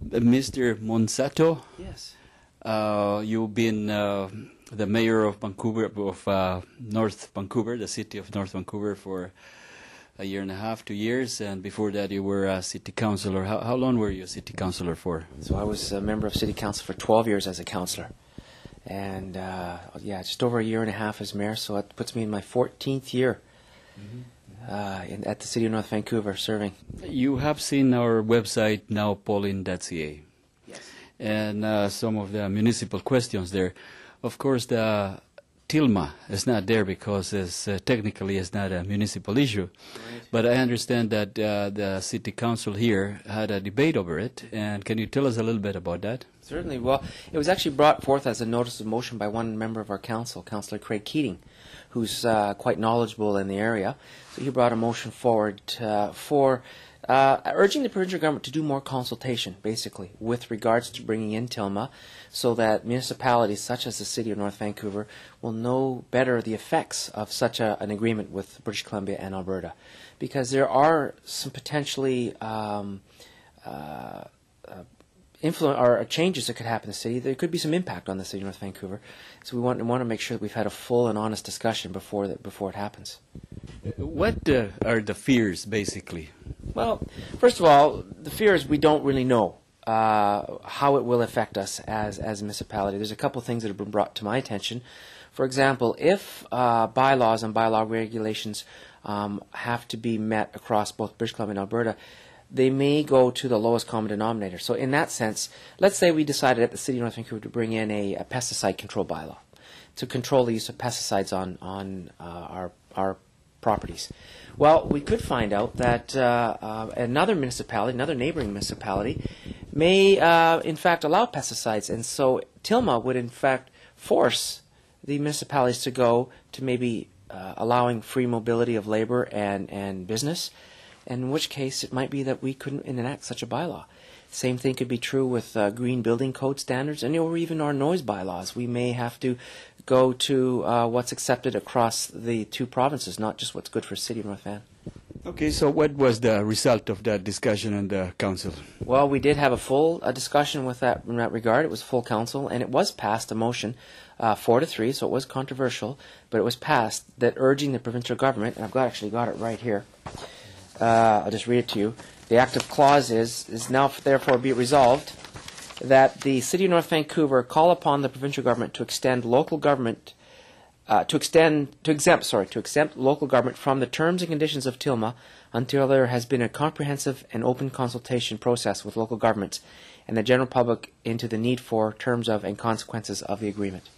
Mr. Mussatto, Yes. you've been the mayor of Vancouver, of North Vancouver, the city of North Vancouver, for a year and a half, 2 years, and before that you were a city councilor. How long were you a city councilor for? So I was a member of City Council for 12 years as a councilor. And, yeah, just over a year and a half as mayor, so that puts me in my 14th year at the City of North Vancouver serving. You have seen our website, nowpolin.ca, Yes. and some of the municipal questions there. Of course, the Tilma is not there because technically it's not a municipal issue. Right. But I understand that the city council here had a debate over it. And can you tell us a little bit about that? Certainly. Well, it was actually brought forth as a notice of motion by one member of our council, Councillor Craig Keating, who's quite knowledgeable in the area. So he brought a motion forward for urging the provincial government to do more consultation, basically, with regards to bringing in Tilma, so that municipalities such as the City of North Vancouver will know better the effects of such an agreement with British Columbia and Alberta. Because there are some potentially changes that could happen in the city. There could be some impact on the City of North Vancouver. So we want to make sure that we've had a full and honest discussion before it happens. What are the fears, basically? Well, first of all, the fear is we don't really know how it will affect us as a municipality. There's a couple of things that have been brought to my attention. For example, if bylaws and bylaw regulations have to be met across both British Columbia and Alberta, they may go to the lowest common denominator. So in that sense, let's say we decided at the City of North Vancouver to bring in a pesticide control bylaw to control the use of pesticides on our properties. Well, we could find out that another municipality, another neighboring municipality, may in fact allow pesticides, and so Tilma would in fact force the municipalities to go to maybe allowing free mobility of labor and business, in which case it might be that we couldn't enact such a bylaw. Same thing could be true with green building code standards, and or even our noise bylaws. We may have to go to what's accepted across the two provinces, not just what's good for the City of North Van. Okay, so what was the result of that discussion in the council? Well, we did have a full discussion with that in that regard. It was full council, and it was passed a motion 4-3, so it was controversial, but it was passed that urging the provincial government, and I've actually got it right here. I'll just read it to you. The active clause is now therefore be it resolved that the City of North Vancouver call upon the provincial government to extend local government to exempt local government from the terms and conditions of Tilma until there has been a comprehensive and open consultation process with local governments and the general public into the need for, terms of, and consequences of the agreement.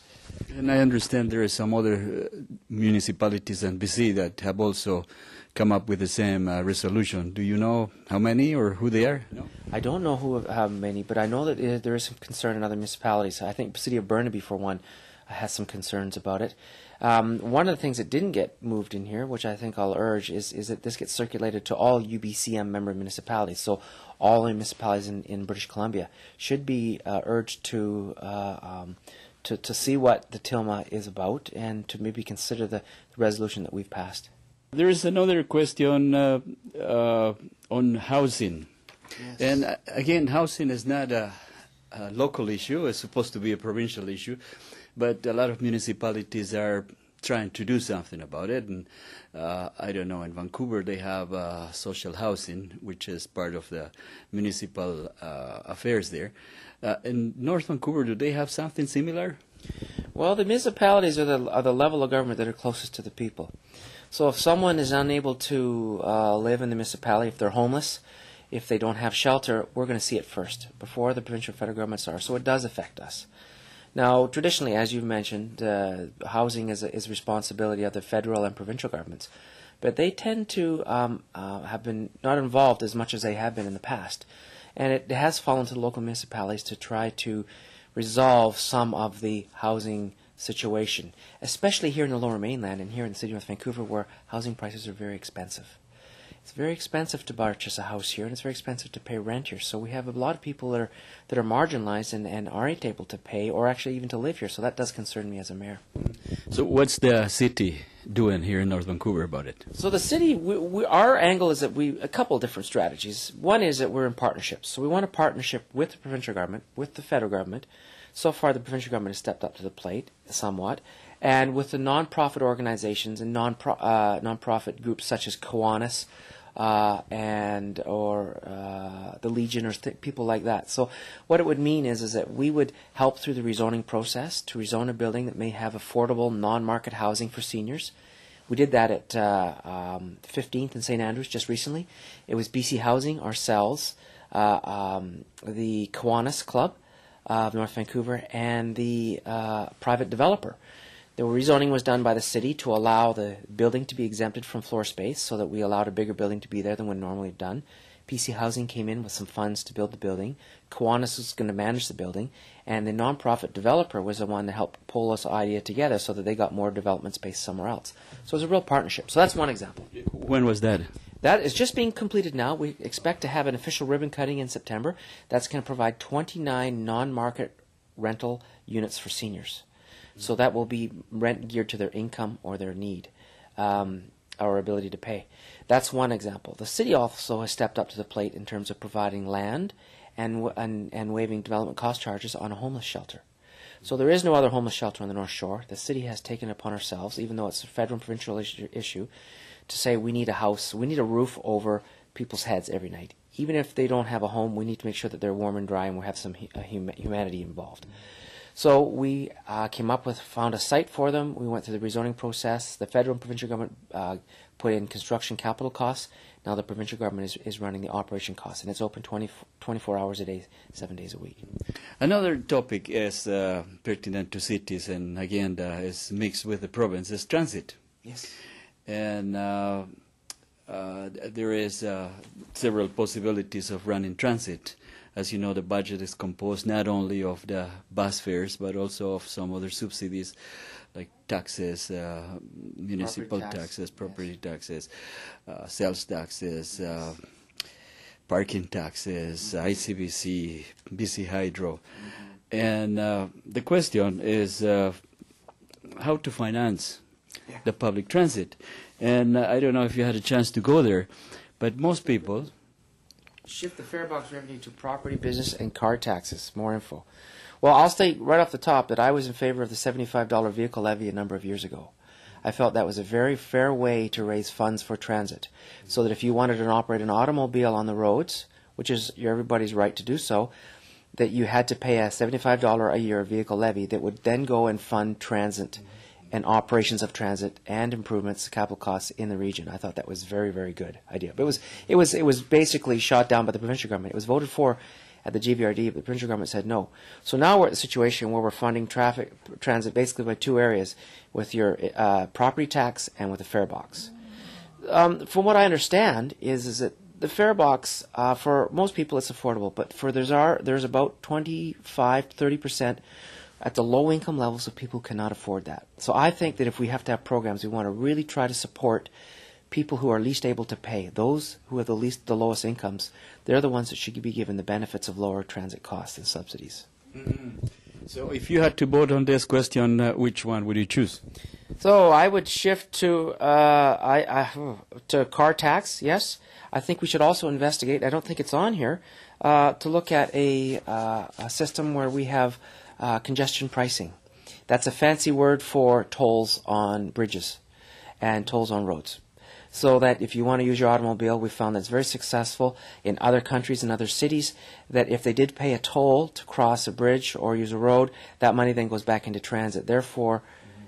And I understand there are some other municipalities in BC that have also come up with the same resolution. Do you know how many or who they are? No? I don't know how many, but I know that there is some concern in other municipalities. I think the City of Burnaby, for one, has some concerns about it. One of the things that didn't get moved in here, which I think I'll urge, is that this gets circulated to all UBCM member municipalities. So all the municipalities in British Columbia should be urged to see what the Tilma is about and to maybe consider the resolution that we've passed. There is another question on housing. Yes. And again, housing is not a local issue. It's supposed to be a provincial issue. But a lot of municipalities are trying to do something about it. And I don't know, in Vancouver they have social housing, which is part of the municipal affairs there. In North Vancouver, do they have something similar? Well, the municipalities are the level of government that are closest to the people. So if someone is unable to live in the municipality, if they're homeless, if they don't have shelter, we're going to see it first, before the provincial and federal governments are. So it does affect us. Now, traditionally, as you've mentioned, housing is responsibility of the federal and provincial governments. But they tend to have been not involved as much as they have been in the past. And it has fallen to the local municipalities to try to resolve some of the housing situation, especially here in the Lower Mainland and here in the City of North Vancouver, where housing prices are very expensive. It's very expensive to purchase a house here, and it's very expensive to pay rent here. So we have a lot of people that are marginalized and aren't able to pay or actually even to live here. So that does concern me as a mayor. So what's the city doing here in North Vancouver about it? So the city, our angle is that a couple of different strategies. One is that we're in partnerships. So we want a partnership with the provincial government, with the federal government. So far, the provincial government has stepped up to the plate somewhat. And with the nonprofit organizations and nonprofit groups such as Kiwanis the Legion or people like that. So what it would mean is that we would help through the rezoning process to rezone a building that may have affordable non-market housing for seniors. We did that at 15th and St. Andrews just recently. It was BC Housing, ourselves, the Kiwanis Club of North Vancouver, and the private developer. The rezoning was done by the city to allow the building to be exempted from floor space so that we allowed a bigger building to be there than would normally have done. BC Housing came in with some funds to build the building. Kiwanis was going to manage the building. And the nonprofit developer was the one that helped pull this idea together so that they got more development space somewhere else. So it was a real partnership. So that's one example. When was that? That is just being completed now. We expect to have an official ribbon cutting in September. That's going to provide 29 non-market rental units for seniors. So that will be rent geared to their income or their need, or ability to pay. That's one example. The city also has stepped up to the plate in terms of providing land and waiving development cost charges on a homeless shelter. So there is no other homeless shelter on the North Shore. The city has taken it upon ourselves, even though it's a federal and provincial issue, to say we need a house, we need a roof over people's heads every night. Even if they don't have a home, we need to make sure that they're warm and dry and we have some humanity involved. So we found a site for them. We went through the rezoning process. The federal and provincial government put in construction capital costs. Now the provincial government is running the operation costs, and it's open 24 hours a day, 7 days a week. Another topic is pertinent to cities, and again is mixed with the province, is transit. Yes. And there is several possibilities of running transit. As you know, the budget is composed not only of the bus fares, but also of some other subsidies like taxes, municipal taxes, property taxes, sales taxes, parking taxes, ICBC, BC Hydro. And the question is how to finance the public transit. And I don't know if you had a chance to go there, but most people shift the fare box revenue to property, business, and car taxes. More info. Well, I'll state right off the top that I was in favor of the $75 vehicle levy a number of years ago. I felt that was a very fair way to raise funds for transit, so that if you wanted to operate an automobile on the roads, which is everybody's right to do so, that you had to pay a $75 a year vehicle levy that would then go and fund transit and operations of transit and improvements, capital costs in the region. I thought that was very, very good idea. But it was basically shot down by the provincial government. It was voted for at the GVRD, but the provincial government said no. So now we're at the situation where we're funding transit basically by two areas, with your property tax and with the fare box. From what I understand is that the fare box, for most people it's affordable, but there's about 25 to 30% at the low income levels of people who cannot afford that. So I think that if we have to have programs, we want to really try to support people who are least able to pay. Those who have the lowest incomes, they're the ones that should be given the benefits of lower transit costs and subsidies. Mm-hmm. So if you had to vote on this question, which one would you choose? So I would shift to car tax, yes. I think we should also investigate, I don't think it's on here, to look at a system where we have congestion pricing. That's a fancy word for tolls on bridges and tolls on roads. So that if you want to use your automobile, we found that's very successful in other countries and other cities, that if they did pay a toll to cross a bridge or use a road, that money then goes back into transit. Therefore,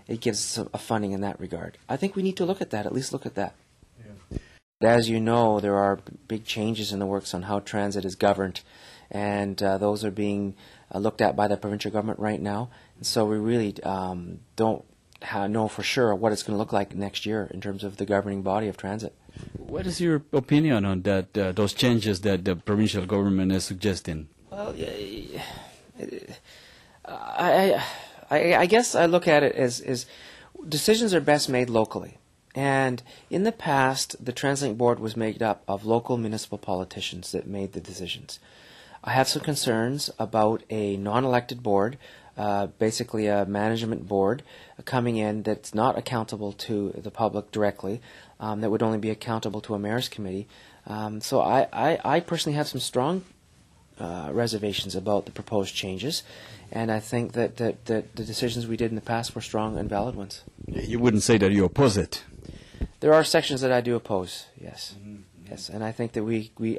it gives us a funding in that regard. I think we need to look at that, at least look at that. Yeah. As you know, there are big changes in the works on how transit is governed, and those are being looked at by the provincial government right now. And so we really don't know for sure what it's going to look like next year in terms of the governing body of transit. What is your opinion on that? Those changes that the provincial government is suggesting? Well, I guess I look at it as decisions are best made locally. And in the past, the TransLink board was made up of local municipal politicians that made the decisions. I have some concerns about a non-elected board, basically a management board, coming in that's not accountable to the public directly, that would only be accountable to a mayor's committee. So I personally have some strong reservations about the proposed changes, and I think that the decisions we did in the past were strong and valid ones. You wouldn't say that you oppose it. There are sections that I do oppose, yes. Yes, and I think that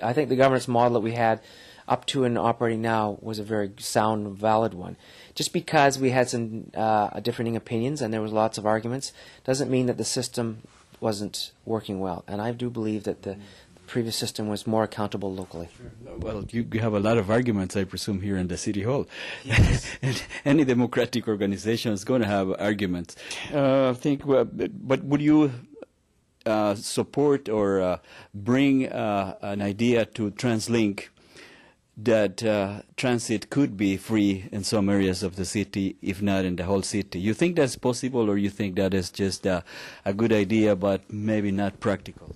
I think the governance model that we had up to and operating now was a very sound, valid one. Just because we had some differing opinions and there was lots of arguments doesn't mean that the system wasn't working well. And I do believe that the previous system was more accountable locally. Well, you have a lot of arguments, I presume, here in the City Hall. Yes. And any democratic organization is going to have arguments. But would you support or bring an idea to TransLink that transit could be free in some areas of the city, if not in the whole city? You think that's possible, or you think that is just a good idea but maybe not practical?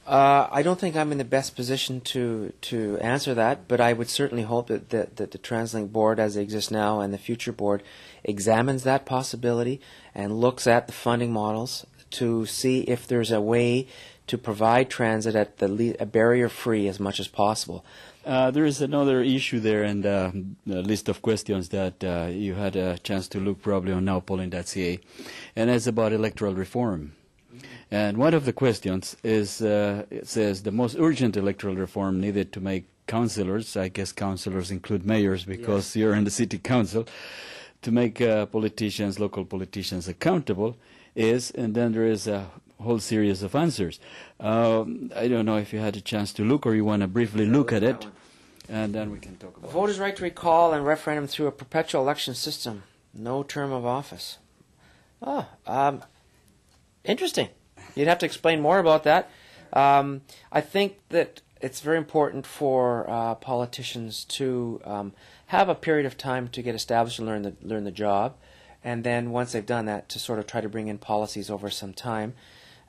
I don't think I'm in the best position to answer that, but I would certainly hope that the TransLink board as it exists now and the future board examines that possibility and looks at the funding models to see if there's a way to provide transit at a barrier-free as much as possible. There is another issue there in the list of questions that you had a chance to look probably on nowpolling.ca, and it's about electoral reform. And one of the questions is, it says, the most urgent electoral reform needed to make councillors, I guess councillors include mayors because yes, you're in the city council, to make politicians, local politicians accountable is, and then there is a whole series of answers. I don't know if you had a chance to look or you want to briefly look at it, and then we can talk about it. Voters' right to recall and referendum through a perpetual election system. No term of office. Interesting. You'd have to explain more about that. I think that it's very important for politicians to have a period of time to get established and learn the job, and then once they've done that, to sort of try to bring in policies over some time.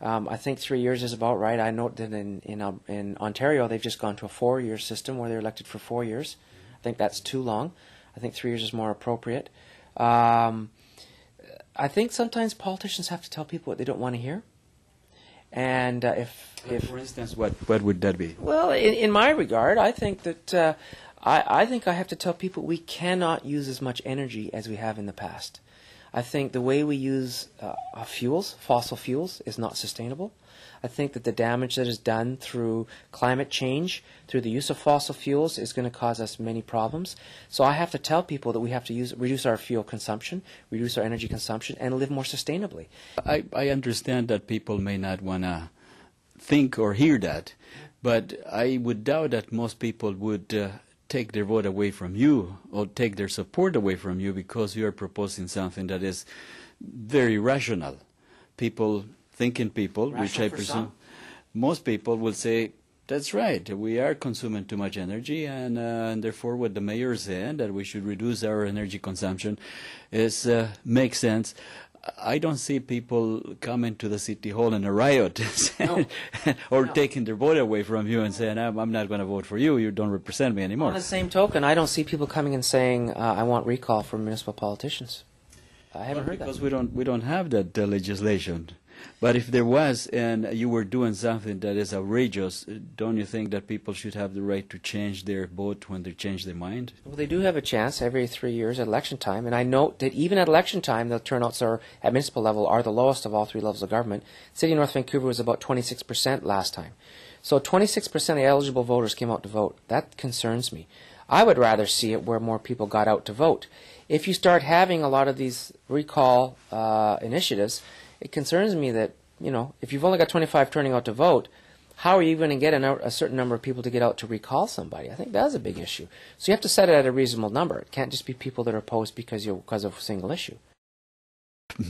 I think 3 years is about right. I note that in Ontario, they've just gone to a 4-year system where they're elected for 4 years. I think that's too long. I think 3 years is more appropriate. I think sometimes politicians have to tell people what they don't want to hear. And if for instance, what would that be? Well, in my regard, I think that I think I have to tell people we cannot use as much energy as we have in the past. I think the way we use fuels, fossil fuels, is not sustainable. I think that the damage that is done through climate change, through the use of fossil fuels, is going to cause us many problems. So I have to tell people that we have to reduce our fuel consumption, reduce our energy consumption, and live more sustainably. I understand that people may not want to think or hear that, but I would doubt that most people would take their vote away from you or take their support away from you because you are proposing something that is very rational. Thinking people, rational, which I presume most people will say, that's right, we are consuming too much energy, and therefore what the mayor said, that we should reduce our energy consumption, makes sense. I don't see people coming to the city hall in a riot or taking their vote away from you and saying, I'm not going to vote for you, you don't represent me anymore. On the same token, I don't see people coming and saying, I want recall for municipal politicians. I haven't heard that. Because we don't have that legislation. But if there was, and you were doing something that is outrageous, don't you think that people should have the right to change their vote when they change their mind? Well, they do have a chance every 3 years at election time, and I note that even at election time, the turnouts at municipal level are the lowest of all 3 levels of government. City of North Vancouver was about 26% last time. So 26% of the eligible voters came out to vote. That concerns me. I would rather see it where more people got out to vote. If you start having a lot of these recall initiatives, it concerns me that, if you've only got 25 turning out to vote, how are you going to get a certain number of people to get out to recall somebody? I think that's a big issue. So you have to set it at a reasonable number. It can't just be people that are opposed because of a single issue.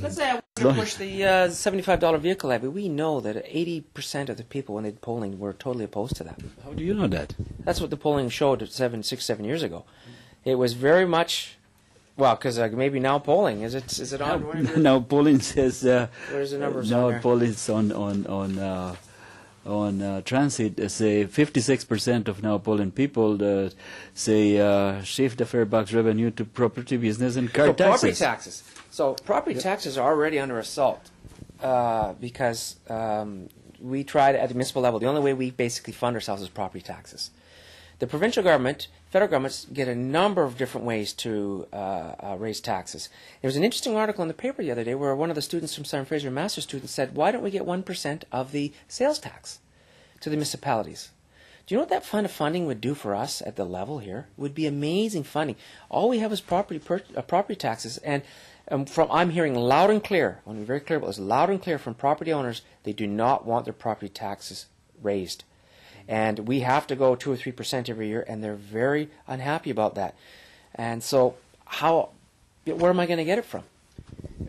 Let's say I want to push the $75 vehicle levy. We know that 80% of the people when they did polling were totally opposed to that. How do you know that? That's what the polling showed 7 years ago. It was very much Well, because maybe now polling is it on? Now polling says Where's the numbers now on there? polling on transit say 56% of now Poland people say shift the Fairbox revenue to property, business, and car taxes. Property taxes. So property taxes are already under assault because we tried at the municipal level. The only way we basically fund ourselves is property taxes. The provincial government, federal governments get a number of different ways to raise taxes. There was an interesting article in the paper the other day where one of the students from Simon Fraser, a master's student, said, why don't we get 1% of the sales tax to the municipalities? Do you know what that kind of funding would do for us at the level here? It would be amazing funding. All we have is property taxes, and I'm hearing loud and clear, I want to be very clear about this, loud and clear from property owners, they do not want their property taxes raised. And we have to go 2 or 3% every year, and they're very unhappy about that. And so, where am I going to get it from?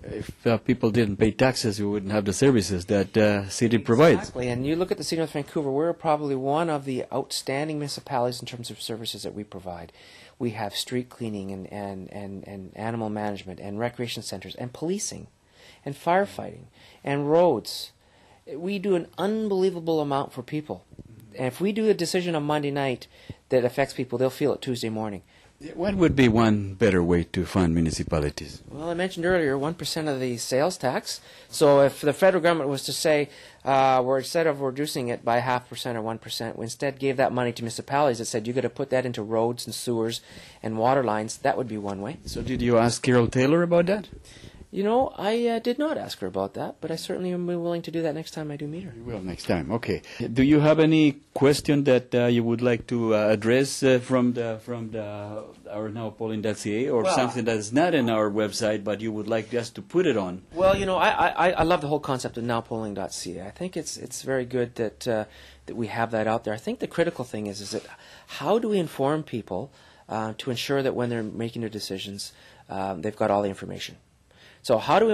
If people didn't pay taxes, we wouldn't have the services that city provides. Exactly. And you look at the city of North Vancouver, we're probably one of the outstanding municipalities in terms of services that we provide. We have street cleaning and animal management and recreation centers and policing and firefighting and roads. We do an unbelievable amount for people. And if we do a decision on Monday night that affects people, they'll feel it Tuesday morning. What would be one better way to fund municipalities? Well, I mentioned earlier 1% of the sales tax. So if the federal government was to say, instead of reducing it by 0.5% or 1%, we instead gave that money to municipalities that said, you've got to put that into roads and sewers and water lines, that would be one way. So did you ask Carol Taylor about that? You know, I did not ask her about that, but I certainly am willing to do that next time I do meet her. You will next time, okay. Do you have any question that you would like to address from our nowpolling.ca or something that is not in our website but you would like us to put it on? Well, you know, I love the whole concept of nowpolling.ca. I think it's very good that we have that out there. I think the critical thing is that how do we inform people to ensure that when they're making their decisions, they've got all the information? So how do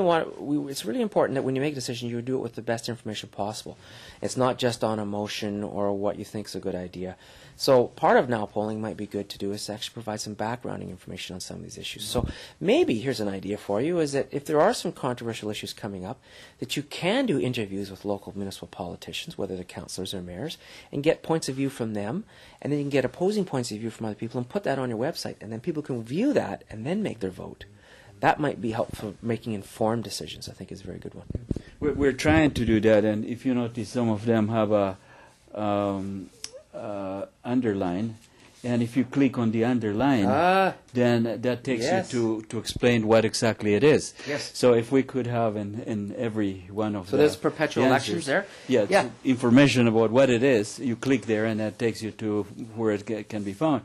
it's really important that when you make a decision, you do it with the best information possible. It's not just on emotion or what you think is a good idea. So part of now polling might be good to do is to actually provide some backgrounding information on some of these issues. So maybe, here's an idea for you, is that if there are some controversial issues coming up, that you can do interviews with local municipal politicians, whether they're councillors or mayors, and get points of view from them, and then you can get opposing points of view from other people and put that on your website, and then people can view that and then make their vote. That might be helpful making informed decisions. I think is a very good one. We're trying to do that, and if you notice, some of them have a underline, and if you click on the underline, then that takes you to explain what exactly it is. Yes. So if we could have in every one of so there's perpetual elections there? Yeah. Information about what it is, you click there, and that takes you to where it can be found.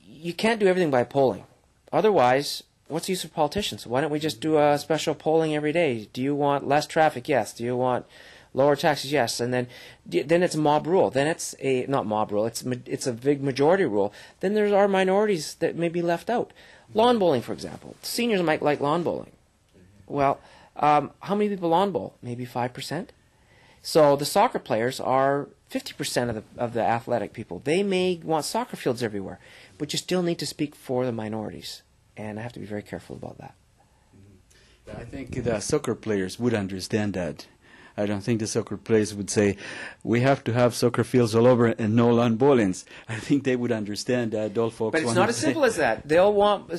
You can't do everything by polling. Otherwise, what's the use of politicians? Why don't we just do a special polling every day? Do you want less traffic? Yes. Do you want lower taxes? Yes. And then it's mob rule. Then it's not mob rule. It's a big majority rule. Then there are minorities that may be left out. Lawn bowling, for example. Seniors might like lawn bowling. Well, how many people lawn bowl? Maybe 5%. So the soccer players are 50% of the athletic people. They may want soccer fields everywhere, but you still need to speak for the minorities. And I have to be very careful about that. I think the soccer players would understand that. I don't think the soccer players would say, we have to have soccer fields all over and no lawn bowlings. I think they would understand that all folks But it's not as simple as that.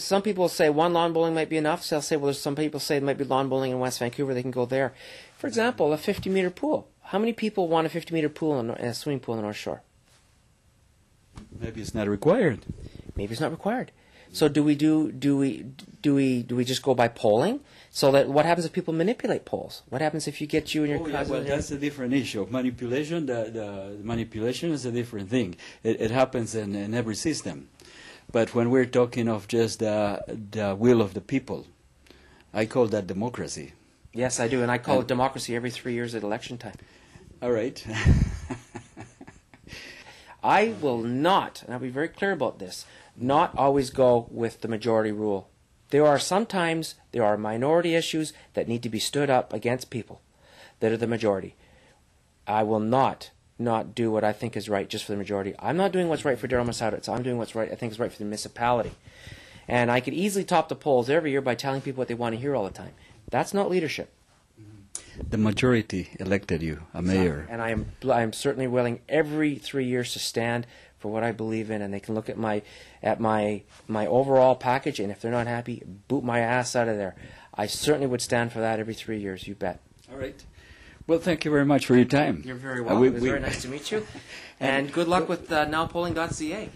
Some people say one lawn bowling might be enough. So they'll say, well, there's some people say it might be lawn bowling in West Vancouver. They can go there. For example, a 50-meter pool. How many people want a 50-meter pool and a swimming pool on the North Shore? Maybe it's not required. Maybe it's not required. So do we just go by polling? So that what happens if people manipulate polls? What happens if you get you and your cousin? Well, that's a different issue. Manipulation, the manipulation is a different thing. It happens in every system. But when we're talking of just the will of the people, I call that democracy. Yes, I do, and I call it democracy every 3 years at election time. All right. I will not, and I'll be very clear about this, not always go with the majority rule. There are minority issues that need to be stood up against people that are the majority. I will not do what I think is right just for the majority. I'm not doing what's right for Darrell Mussatto. I'm doing what's right, I think is right for the municipality. And I could easily top the polls every year by telling people what they want to hear all the time. That's not leadership. The majority elected you a mayor. And I am certainly willing every 3 years to stand for what I believe in, and they can look at my overall package, and if they're not happy, boot my ass out of there. I certainly would stand for that every 3 years, you bet. All right. Well, thank you very much for your time. You're very welcome. It was very nice to meet you. And good luck with nowpolling.ca.